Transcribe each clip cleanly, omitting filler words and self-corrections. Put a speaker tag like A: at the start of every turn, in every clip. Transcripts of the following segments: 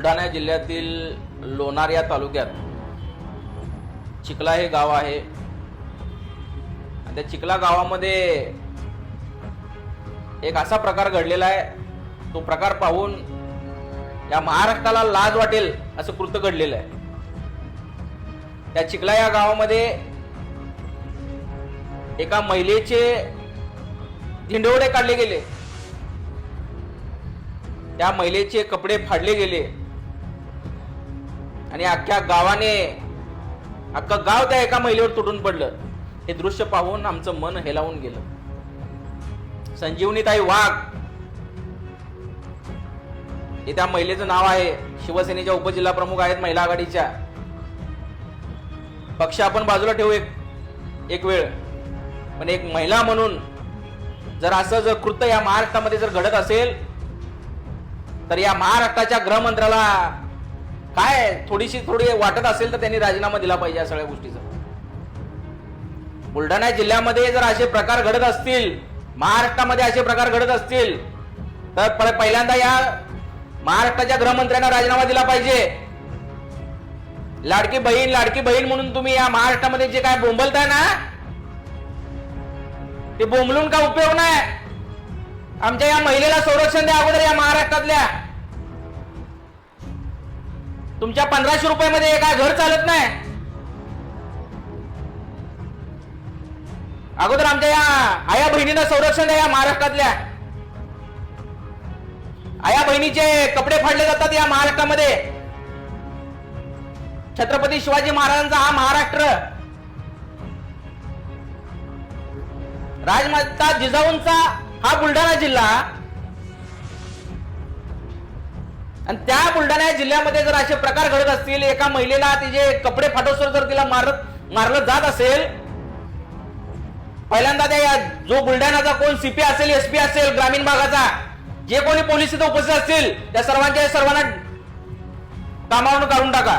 A: बुलढाणा जिल्ह्यातील लोणार या तालुक्यात चिखला हे गाव आहे आणि त्या चिखला गावामध्ये एक असा प्रकार घडलेला आहे, तो प्रकार पाहून या महाराष्ट्राला लाज वाटेल असं कृत्य घडलेलं आहे। त्या चिखला या गावामध्ये एका महिलेचे धिंडवडे काढले गेले, त्या महिलेचे कपडे फाडले गेले आणि अख्ख्या गावाने अख्खं गाव त्या एका महिलेवर तुटून पडलं। हे दृश्य पाहून आमचं मन हेलावून गेलं। संजीवनीताई वाघ हे त्या महिलेचं नाव आहे। शिवसेनेच्या उपजिल्हा प्रमुख आहेत महिला आघाडीच्या। पक्ष आपण बाजूला ठेवू एक वेळ, पण एक महिला म्हणून जर असं जर कृत्य या महाराष्ट्रामध्ये जर घडत असेल तर या महाराष्ट्राच्या गृहमंत्र्याला काय थोडी वाटत असेल तर त्यांनी राजीनामा दिला पाहिजे या सगळ्या गोष्टीचा। बुलढाणा जिल्ह्यामध्ये जर असे प्रकार घडत असतील, महाराष्ट्रामध्ये असे प्रकार घडत असतील तर पहिल्यांदा या महाराष्ट्राच्या गृहमंत्र्यांना राजीनामा दिला पाहिजे। लाडकी बहीण म्हणून तुम्ही या महाराष्ट्रामध्ये जे काय बोंबलताय ना, ते बोंबलून का उपयोग नाही। आमच्या या महिलेला संरक्षण द्या अगोदर। या महाराष्ट्रातल्या तुमच्या 1500 रुपयामध्ये काय घर चालत नाही। अगोदर आमच्या या आया बहिणींना संरक्षण द्या। या महाराष्ट्रातल्या आया बहिणीचे कपडे फाडले जातात या महाराष्ट्रामध्ये। छत्रपती शिवाजी महाराजांचा हा महाराष्ट्र, राजमाता जिजाऊंचा हा बुलढाणा जिल्हा, आणि त्या बुलढाणा जिल्ह्यामध्ये जर असे प्रकार घडत असतील, एका महिलेला तिचे कपडे फाटोसर जर तिला मारलं जात असेल, पहिल्यांदा त्या जो बुलढाणाचा कोण सीपी असेल, एसपी असेल, ग्रामीण भागाचा जे कोणी पोलीस इथं उपस्थित असतील त्या सर्वांना कामावरून काढून टाका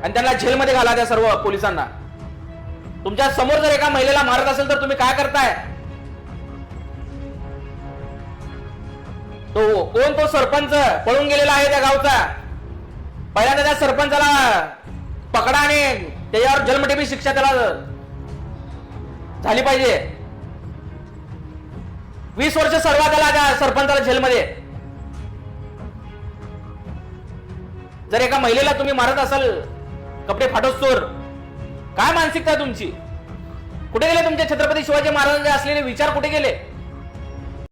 A: आणि त्यांना जेलमध्ये घाला त्या सर्व पोलिसांना। तुमच्या समोर जर एका महिलेला मारत असेल तर तुम्ही काय करताय? तो सरपंच पळून गेलेला आहे त्या गावचा, पहिल्यांदा त्या सरपंचाला पकडा आणि त्याच्यावर जन्मठेपी शिक्षा त्याला झाली पाहिजे। 20 वर्ष सर्वात त्याला त्या सरपंचाला जेलमध्ये। जर एका महिलेला तुम्ही मारत असाल कपडे फाटोस्तोर, काय मानसिकता तुमची? कुठे गेले तुमचे छत्रपती शिवाजी महाराजांचे असलेले विचार? कुठे गेले?